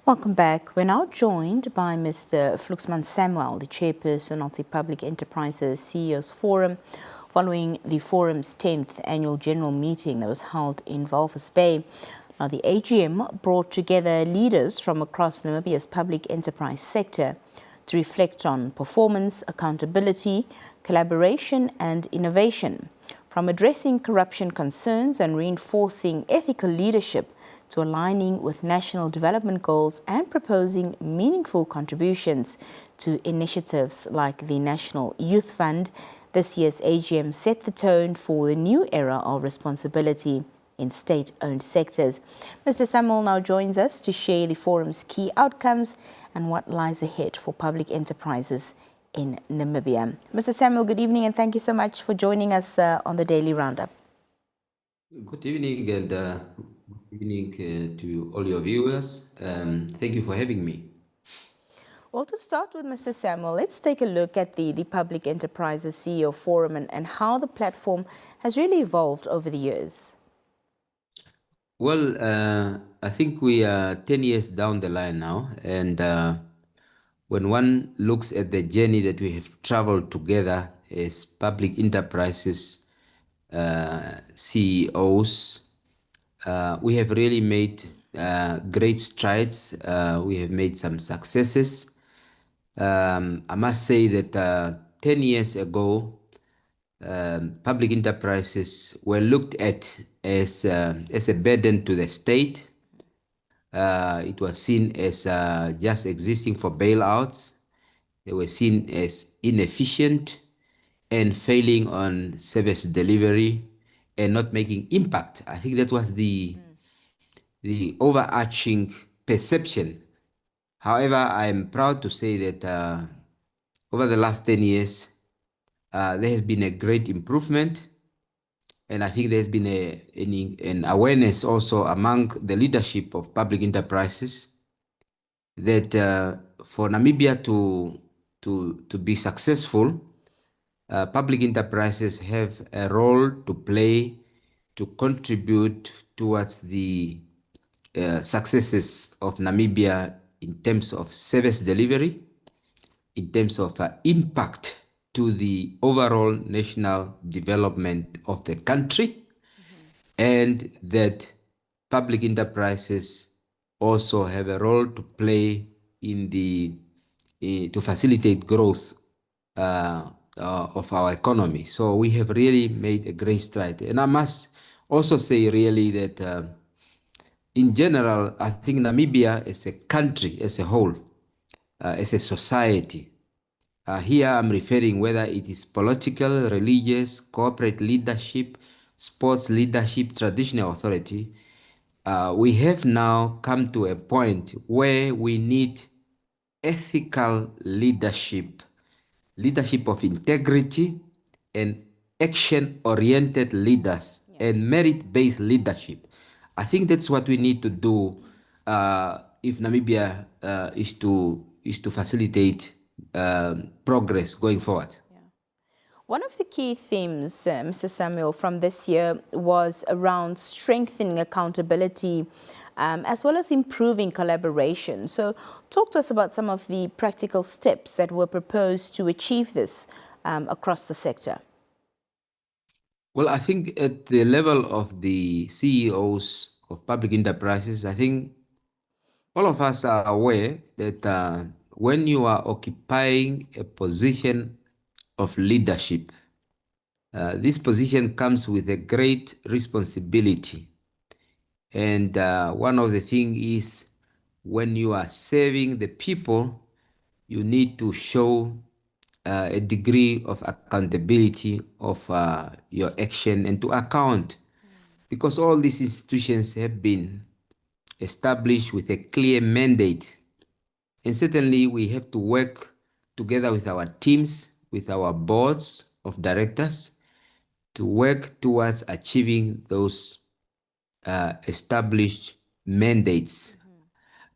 Welcome back. We're now joined by Mr. Fluksman Samuehl, the chairperson of the Public Enterprises CEOs Forum, following the forum's 10th annual general meeting that was held in Walvis Bay. Now, the AGM brought together leaders from across Namibia's public enterprise sector to reflect on performance, accountability, collaboration and innovation, from addressing corruption concerns and reinforcing ethical leadership to aligning with national development goals and proposing meaningful contributions to initiatives like the National Youth Fund. This year's AGM set the tone for the new era of responsibility in state-owned sectors. Mr. Samuehl now joins us to share the forum's key outcomes and what lies ahead for public enterprises in Namibia. Mr. Samuehl, good evening and thank you so much for joining us on the Daily Roundup. Good evening and good evening to all your viewers. Thank you for having me. Well, to start with, Mr. Samuehl, let's take a look at the Public Enterprises CEO Forum and how the platform has really evolved over the years. Well, I think we are 10 years down the line now, and when one looks at the journey that we have traveled together as public enterprises CEOs, we have really made great strides. We have made some successes. I must say that 10 years ago, public enterprises were looked at as a burden to the state. It was seen as just existing for bailouts. They were seen as inefficient and failing on service delivery and not making impact. I think that was the overarching perception. However, I'm proud to say that over the last 10 years, there has been a great improvement. And I think there's been an awareness also among the leadership of public enterprises that for Namibia to be successful, public enterprises have a role to play to contribute towards the successes of Namibia in terms of service delivery, in terms of impact to the overall national development of the country, and that public enterprises also have a role to play in to facilitate growth of our economy. So we have really made a great stride. And I must also say really that in general, I think Namibia as a country, as a whole, as a society, here I'm referring whether it is political, religious, corporate leadership, sports leadership, traditional authority, we have now come to a point where we need ethical leadership, leadership of integrity and action-oriented leaders and merit-based leadership. I think that's what we need to do if Namibia is to facilitate progress going forward. Yeah. One of the key themes, Mr. Samuehl, from this year was around strengthening accountability as well as improving collaboration. So talk to us about some of the practical steps that were proposed to achieve this across the sector. Well, I think at the level of the CEOs of public enterprises, I think all of us are aware that when you are occupying a position of leadership, this position comes with a great responsibility. And one of the things is when you are serving the people, you need to show a degree of accountability of your action and to account. Because all these institutions have been established with a clear mandate. And certainly we have to work together with our teams, with our boards of directors, to work towards achieving those established mandates.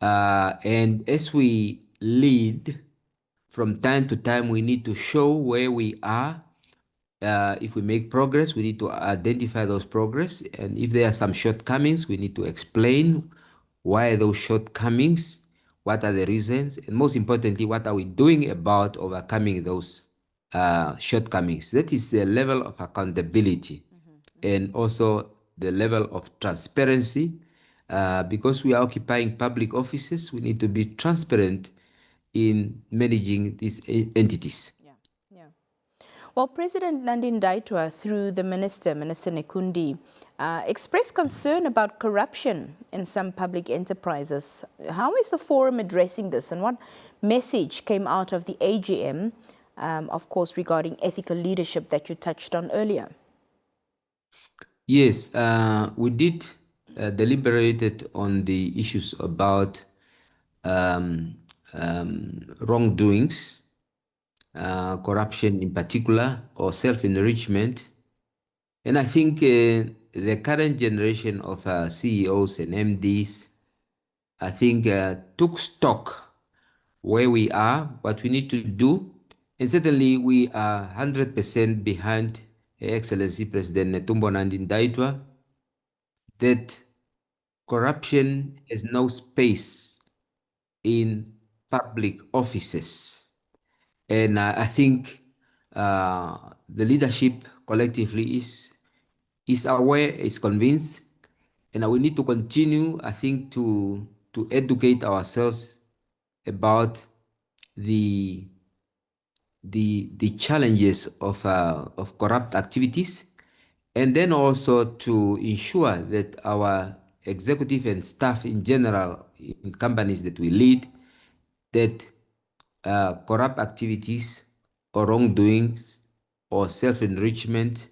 And as we lead, from time to time, we need to show where we are. If we make progress, we need to identify those progress. And if there are some shortcomings, we need to explain why those shortcomings. what are the reasons, and most importantly, what are we doing about overcoming those shortcomings. That is the level of accountability and also the level of transparency. Because we are occupying public offices, we need to be transparent in managing these entities. Yeah, yeah. Well, President Nandine Ndaitwah, through the Minister Nekundi, expressed concern about corruption in some public enterprises. How is the forum addressing this, and what message came out of the AGM, of course, regarding ethical leadership that you touched on earlier? Yes, we did deliberated on the issues about wrongdoings, corruption in particular, or self-enrichment. And I think the current generation of CEOs and MDs, I think, took stock where we are, what we need to do. And certainly we are 100% behind Her Excellency President Netumbo Nandi Ndaitwah that corruption has no space in public offices. And I think the leadership collectively is aware, is convinced, and we need to continue, I think, to educate ourselves about the challenges of corrupt activities, and then also to ensure that our executive and staff in general in companies that we lead, that corrupt activities or wrongdoings or self-enrichment,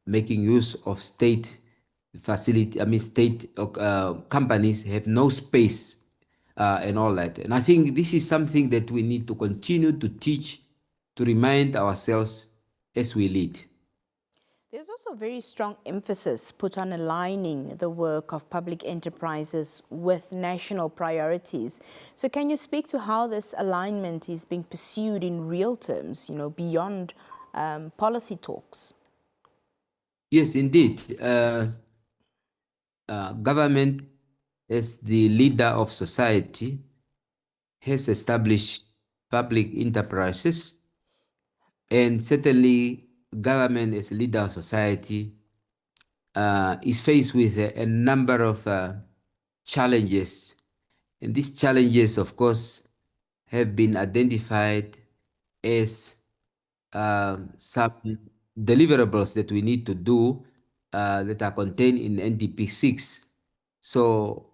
making use of state facility, state companies have no space and all that. And I think this is something that we need to continue to teach, to remind ourselves as we lead. There's also very strong emphasis put on aligning the work of public enterprises with national priorities. So can you speak to how this alignment is being pursued in real terms, beyond policy talks? Yes, indeed. Government, as the leader of society, has established public enterprises, and certainly government as leader of society is faced with a number of challenges. And these challenges, of course, have been identified as some deliverables that we need to do that are contained in NDP 6. So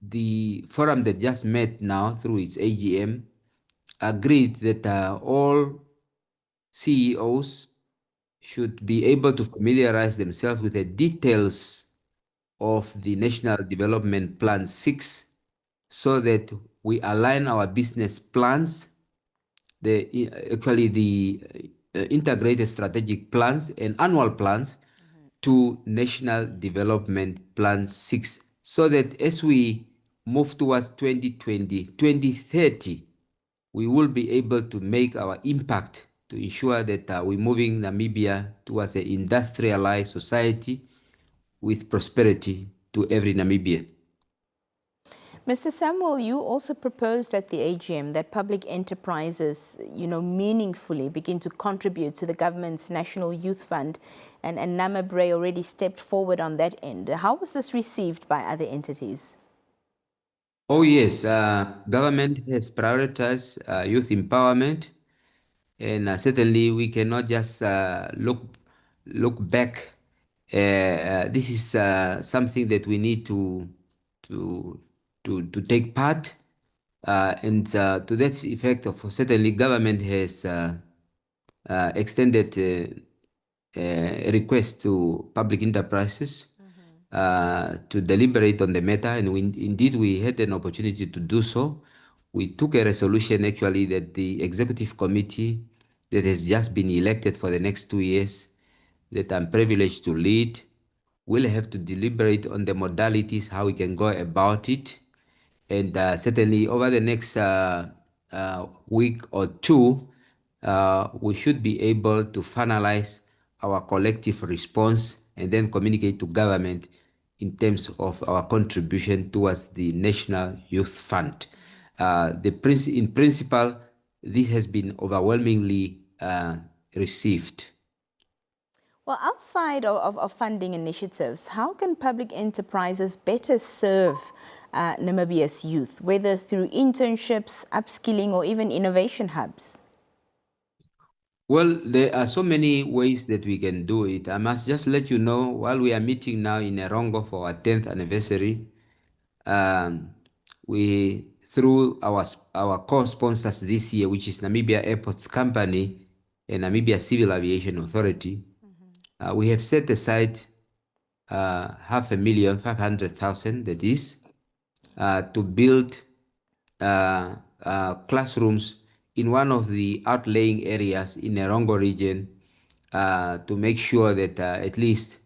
the forum that just met now through its AGM agreed that all CEOs should be able to familiarize themselves with the details of the National Development Plan 6 so that we align our business plans, the integrated strategic plans and annual plans to National Development Plan 6, so that as we move towards 2020, 2030, we will be able to make our impact to ensure that we're moving Namibia towards an industrialized society with prosperity to every Namibian. Mr. Samuel, you also proposed at the AGM that public enterprises, meaningfully begin to contribute to the government's National Youth Fund, and Namibia already stepped forward on that end. How was this received by other entities? Oh yes, government has prioritized youth empowerment, and certainly we cannot just look back. This is something that we need to take part, and to that effect, certainly government has extended a request to public enterprises to deliberate on the matter, and indeed we had an opportunity to do so. We took a resolution actually that the executive committee that has just been elected for the next 2 years, that I'm privileged to lead, will have to deliberate on the modalities, how we can go about it. And certainly over the next week or two, we should be able to finalize our collective response and then communicate to government in terms of our contribution towards the National Youth Fund. In principle, this has been overwhelmingly received. Well, outside of funding initiatives, how can public enterprises better serve Namibia's youth, whether through internships, upskilling, or even innovation hubs? Well, there are so many ways that we can do it. I must just let you know, while we are meeting now in Erongo for our 10th anniversary, we, through our co-sponsors this year, which is Namibia Airports Company and Namibia Civil Aviation Authority, we have set aside 500,500,000, that is, to build classrooms in one of the outlying areas in the Erongo region to make sure that at least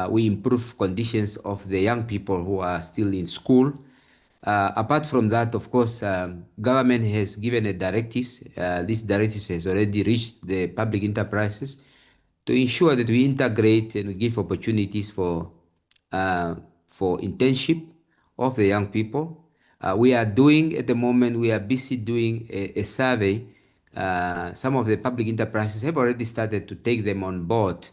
we improve conditions of the young people who are still in school. Apart from that, of course, government has given a directives. This directive has already reached the public enterprises to ensure that we integrate and we give opportunities for internship of the young people. We are doing, at the moment, we are busy doing a survey. Some of the public enterprises have already started to take them on board,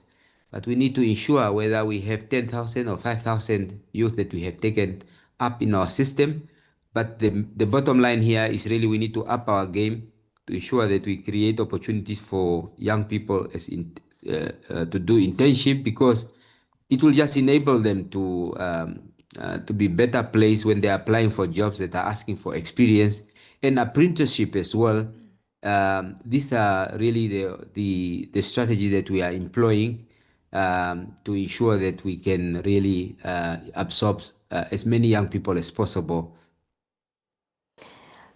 but we need to ensure whether we have 10,000 or 5,000 youth that we have taken up in our system. But the bottom line here is really we need to up our game to ensure that we create opportunities for young people to do internship, because it will just enable them to be better placed when they're applying for jobs that are asking for experience and apprenticeship as well. These are really the strategy that we are employing to ensure that we can really absorb as many young people as possible.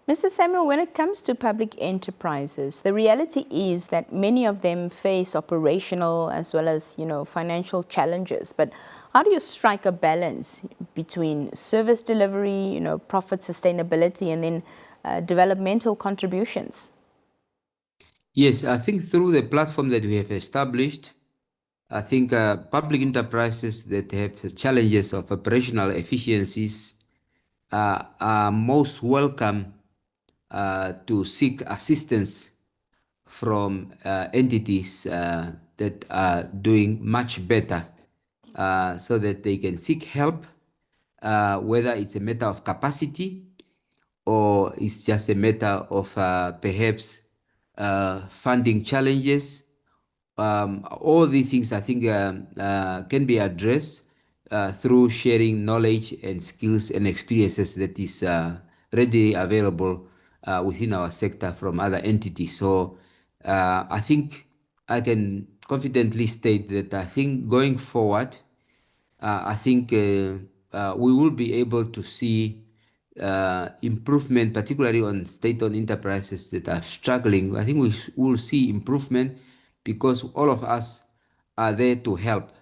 Mr. Samuehl, when it comes to public enterprises, the reality is that many of them face operational as well as, financial challenges. But how do you strike a balance between service delivery, profit sustainability, and then developmental contributions? Yes, I think through the platform that we have established, I think public enterprises that have the challenges of operational efficiencies are most welcome to seek assistance from entities that are doing much better, so that they can seek help, whether it's a matter of capacity or it's just a matter of perhaps funding challenges. All these things I think can be addressed through sharing knowledge and skills and experiences that is readily available within our sector from other entities. So I think I can confidently state that I think going forward, I think we will be able to see improvement, particularly on state-owned enterprises that are struggling. I think we will see improvement because all of us are there to help.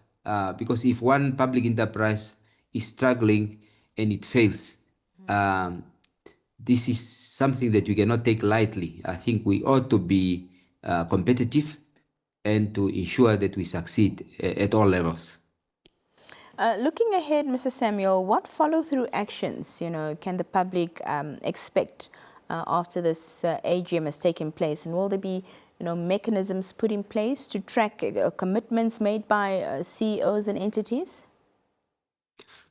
Because if one public enterprise is struggling and it fails, this is something that we cannot take lightly. I think we ought to be competitive and to ensure that we succeed at all levels. Looking ahead, Mr. Samuehl, what follow-through actions, can the public expect after this AGM has taken place? And will there be, mechanisms put in place to track commitments made by CEOs and entities?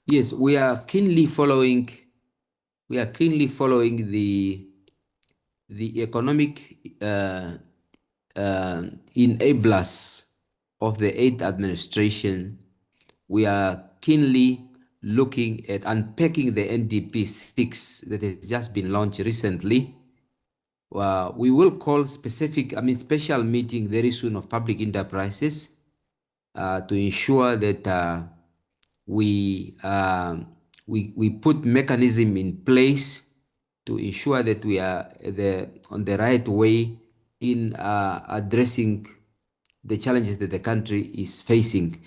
Yes, we are keenly following. We are keenly following the economic enablers of the 8th administration. We are keenly looking at unpacking the NDP 6 that has just been launched recently. We will call special meeting very soon of public enterprises to ensure that we put mechanism in place to ensure that we are on the right way in addressing the challenges that the country is facing.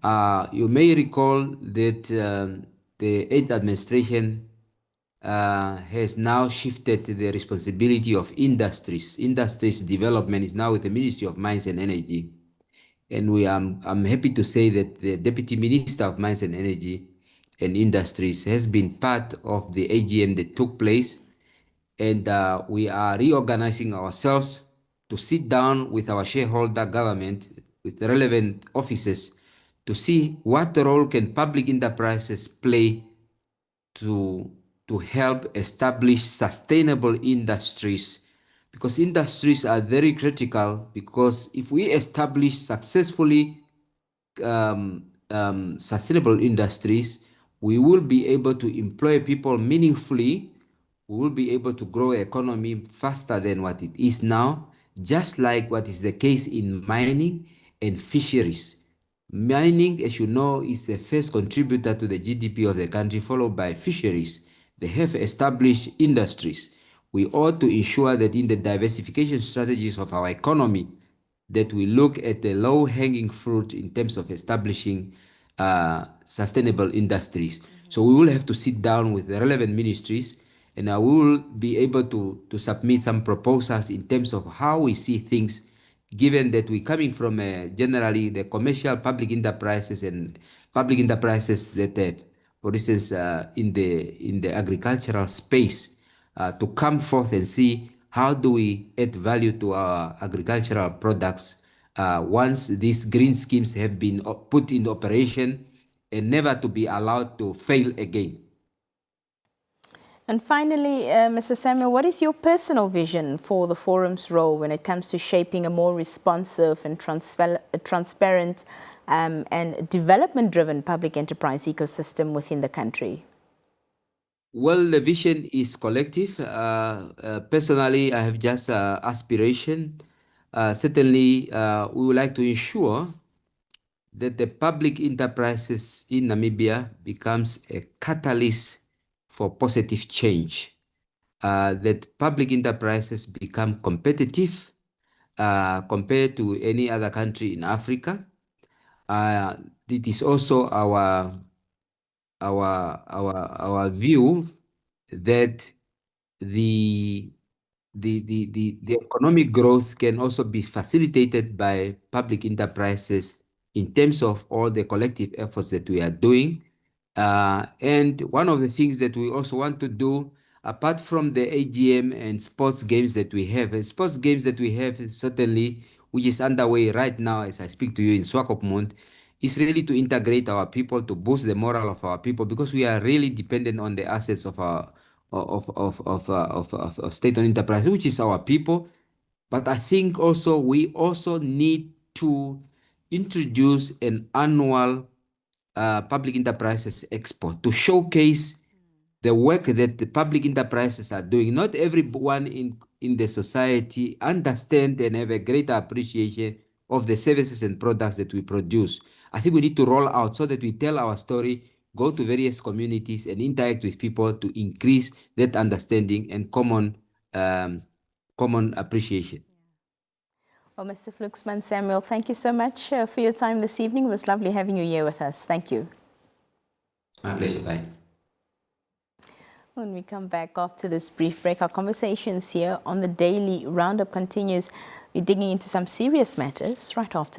You may recall that the 8th administration has now shifted the responsibility of industries. Industries development is now with the Ministry of Mines and Energy. And I'm happy to say that the Deputy Minister of Mines and Energy and Industries has been part of the AGM that took place, and we are reorganizing ourselves to sit down with our shareholder government, with the relevant offices, to see what role can public enterprises play to help establish sustainable industries, because industries are very critical, because if we establish successfully sustainable industries, we will be able to employ people meaningfully. We will be able to grow economy faster than what it is now, just like what is the case in mining and fisheries. Mining, as you know, is the first contributor to the GDP of the country, followed by fisheries. They have established industries. We ought to ensure that in the diversification strategies of our economy, that we look at the low-hanging fruit in terms of establishing sustainable industries. So we will have to sit down with the relevant ministries, and we will be able to submit some proposals in terms of how we see things, given that we're coming from generally the commercial public enterprises and public enterprises that have, for instance, in the agricultural space, to come forth and see how do we add value to our agricultural products once these green schemes have been put into operation, and never to be allowed to fail again. And finally, Mr. Samuehl, what is your personal vision for the forum's role when it comes to shaping a more responsive and transparent and development-driven public enterprise ecosystem within the country? Well, the vision is collective. Personally, I have just aspiration. Certainly, we would like to ensure that the public enterprises in Namibia becomes a catalyst for positive change. That public enterprises become competitive compared to any other country in Africa. It is also our view that the economic growth can also be facilitated by public enterprises in terms of all the collective efforts that we are doing. And one of the things that we also want to do, apart from the AGM and sports games that we have, is certainly, which is underway right now as I speak to you in Swakopmund, is really to integrate our people, to boost the morale of our people, because we are really dependent on the assets of our of state-owned enterprise, which is our people. But I think also we also need to introduce an annual public enterprises expo to showcase the work that the public enterprises are doing. Not everyone in the society understand and have a greater appreciation of the services and products that we produce. I think we need to roll out so that we tell our story, go to various communities and interact with people to increase that understanding and common appreciation. Well, Mr. Fluksman Samuehl, thank you so much for your time this evening. It was lovely having you here with us. Thank you. My pleasure. Bye. When we come back after this brief break, our conversations here on the daily roundup continues. We're digging into some serious matters right after this.